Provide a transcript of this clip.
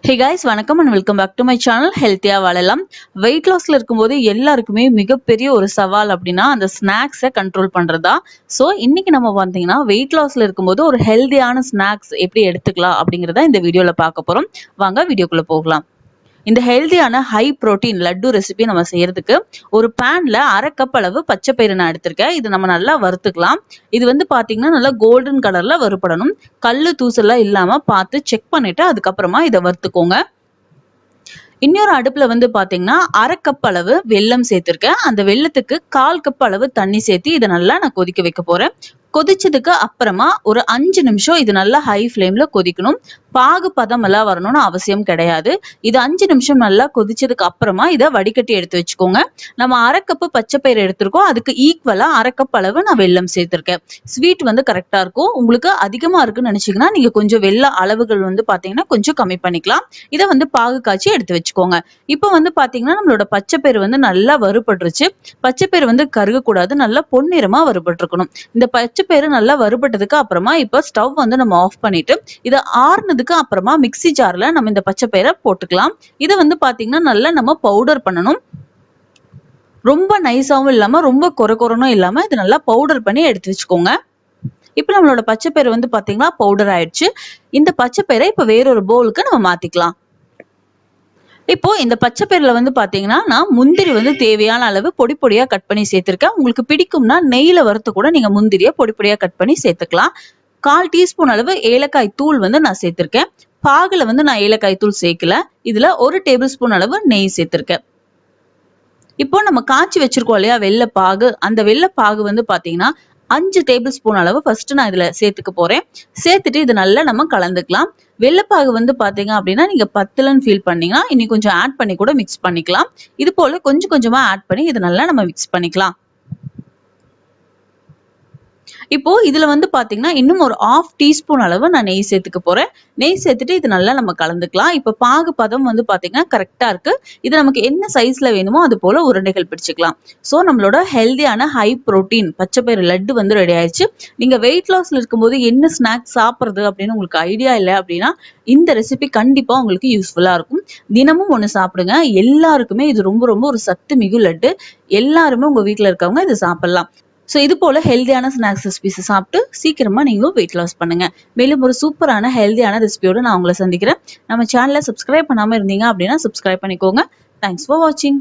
Hey guys, வணக்கம் and welcome back to my channel Healthya Valalam. Weight lossல இருக்கும்போது எல்லாருக்குமே மிகப்பெரிய ஒரு சவால் அப்படின்னா அந்த ஸ்நாக்ஸை கண்ட்ரோல் பண்றதா. ஸோ இன்னைக்கு நம்ம பார்த்தீங்கன்னா வெயிட் லாஸ்ல இருக்கும்போது ஒரு ஹெல்தியான ஸ்நாக்ஸ் எப்படி எடுத்துக்கலாம் அப்படிங்கிறத இந்த வீடியோல பார்க்க போறோம். வாங்க வீடியோக்குள்ள போகலாம். இந்த ஹெல்தியான ஹை புரோட்டீன் லட்டு ரெசிபி நம்ம செய்யறதுக்கு ஒரு பேன்ல 1/2 கப் அளவு பச்சை பயிறு நான் எடுத்திருக்கேன். இது நம்ம நல்லா வறுத்துக்கலாம். இது வந்து பாத்தீங்கன்னா நல்லா கோல்டன் கலர்ல வறுபடணும். கல்லு தூசெல்லாம் இல்லாம பார்த்து செக் பண்ணிட்டு அதுக்கப்புறமா இதை வறுத்துக்கோங்க. இன்னொரு அடுப்புல வந்து பாத்தீங்கன்னா 1/2 கப் அளவு வெல்லம் சேர்த்திருக்கேன். அந்த வெல்லத்துக்கு 1/4 கப் அளவு தண்ணி சேர்த்து இதை நல்லா நான் கொதிக்க வைக்க போறேன். கொதிச்சதுக்கு அப்புறமா ஒரு 5 நிமிஷம் இது நல்லா ஹை ஃப்ளேம்ல கொதிக்கணும். பாகு பதம் எல்லாம் வரணும்னு அவசியம் கிடையாது. இது 5 நிமிஷம் நல்லா கொதிச்சதுக்கு அப்புறமா இதை வடிகட்டி எடுத்து வச்சுக்கோங்க. நம்ம 1/2 கப் பச்சை பயிறு எடுத்திருக்கோம். அதுக்கு ஈக்குவலா 1/2 கப் அளவு நான் வெல்லம் சேர்த்திருக்கேன். ஸ்வீட் வந்து கரெக்டா இருக்கும். உங்களுக்கு அதிகமா இருக்குன்னு நினைச்சீங்கன்னா நீங்க கொஞ்சம் வெல்ல அளவுகள் வந்து பாத்தீங்கன்னா கொஞ்சம் கம்மி பண்ணிக்கலாம். இதை வந்து பாகு காய்ச்சி எடுத்து வச்சுக்கோங்க. இப்போ வந்து பாத்தீங்கன்னா நம்மளோட பச்சை பயிறு வந்து நல்லா வறுபட்டுருச்சு. பச்சை பயிறு வந்து கருகக்கூடாது, நல்லா பொன்னிறமா வறுபட்டிருக்கணும். இந்த பச்சை பயிறு நல்லா வறுபட்டதுக்கு அப்புறமா இப்ப ஸ்டவ் வந்து நம்ம ஆஃப் பண்ணிட்டு இதை ஆறுனதுக்கு அப்புறமா மிக்ஸி ஜார்ல நம்ம இந்த பச்சை பயிரை போட்டுக்கலாம். இதை வந்து பாத்தீங்கன்னா நல்லா நம்ம பவுடர் பண்ணணும். ரொம்ப நைஸாவும் இல்லாம ரொம்ப கொரகொரனும் இல்லாம இது நல்லா பவுடர் பண்ணி எடுத்து வச்சுக்கோங்க. இப்ப நம்மளோட பச்சை பயிறு வந்து பாத்தீங்கன்னா பவுடர் ஆயிடுச்சு. இந்த பச்சை பயிரை இப்ப வேறொரு பவுலுக்கு நம்ம மாத்திக்கலாம். இப்போ இந்த பச்சை பயிரில வந்து பாத்தீங்கன்னா நான் முந்திரி வந்து தேவையான அளவு பொடி பொடியா கட் பண்ணி சேர்த்திருக்கேன். உங்களுக்கு பிடிக்கும்னா நெய்யில வறுத்து கூட நீங்க முந்திரியை பொடி பொடியா கட் பண்ணி சேர்த்துக்கலாம். 1/4 டீஸ்பூன் அளவு ஏலக்காய் தூள் வந்து நான் சேர்த்திருக்கேன். பாகுல வந்து நான் ஏலக்காய் தூள் சேர்க்கல. இதுல 1 டேபிள் ஸ்பூன் அளவு நெய் சேர்த்திருக்கேன். இப்போ நம்ம காய்ச்சி வச்சிருக்கோம் இல்லையா வெள்ளை பாகு, அந்த வெள்ளை பாகு வந்து பாத்தீங்கன்னா 5 டேபிள் ஸ்பூன் அளவு ஃபர்ஸ்ட் நான் இதுல சேர்த்துக்க போறேன். சேர்த்துட்டு இது நல்லா நம்ம கலந்துக்கலாம். வெள்ளைப்பாகு வந்து பாத்தீங்க அப்படின்னா நீங்க பத்தலன்னு ஃபீல் பண்ணீங்கன்னா இனி கொஞ்சம் ஆட் பண்ணி கூட மிக்ஸ் பண்ணிக்கலாம். இது போல கொஞ்சம் கொஞ்சமா ஆட் பண்ணி இது நல்லா நம்ம மிக்ஸ் பண்ணிக்கலாம். இப்போ இதுல வந்து பாத்தீங்கன்னா இன்னும் ஒரு 1/2 டீஸ்பூன் அளவு நான் நெய் சேர்த்துக்க போறேன். நெய் சேர்த்துட்டு இது நல்லா நம்ம கலந்துக்கலாம். இப்ப பாகு பதம் வந்து பாத்தீங்கன்னா கரெக்டா இருக்கு. இது நமக்கு என்ன சைஸ்ல வேணுமோ அது போல உருண்டைகள் பிடிச்சுக்கலாம். சோ நம்மளோட ஹெல்தியான ஹை புரோட்டீன் பச்சை பயிறு லட்டு வந்து ரெடி ஆயிடுச்சு. நீங்க வெயிட் லாஸ்ல இருக்கும்போது என்ன ஸ்நாக்ஸ் சாப்பிடுறது அப்படின்னு உங்களுக்கு ஐடியா இல்லை அப்படின்னா இந்த ரெசிபி கண்டிப்பா உங்களுக்கு யூஸ்ஃபுல்லா இருக்கும். தினமும் ஒண்ணு சாப்பிடுங்க. எல்லாருக்குமே இது ரொம்ப ரொம்ப ஒரு சத்து மிகு லட்டு. எல்லாருமே உங்க வீட்டுல இருக்கவங்க இதை சாப்பிடலாம். ஸோ இது போல ஹெல்தியான ஸ்நாக்ஸ் ரெசிபிஸ் சாப்பிட்டு சீக்கிரமா நீங்களும் வெயிட் லாஸ் பண்ணுங்க. மேலும் ஒரு சூப்பரான ஹெல்தியான ரெசிபியோட நான் உங்களை சந்திக்கிறேன். நம்ம சேனலை சப்ஸ்கிரைப் பண்ணாம இருந்தீங்க அப்படின்னா சப்ஸ்கிரைப் பண்ணிக்கோங்க. தேங்க்ஸ் ஃபார் வாட்சிங்.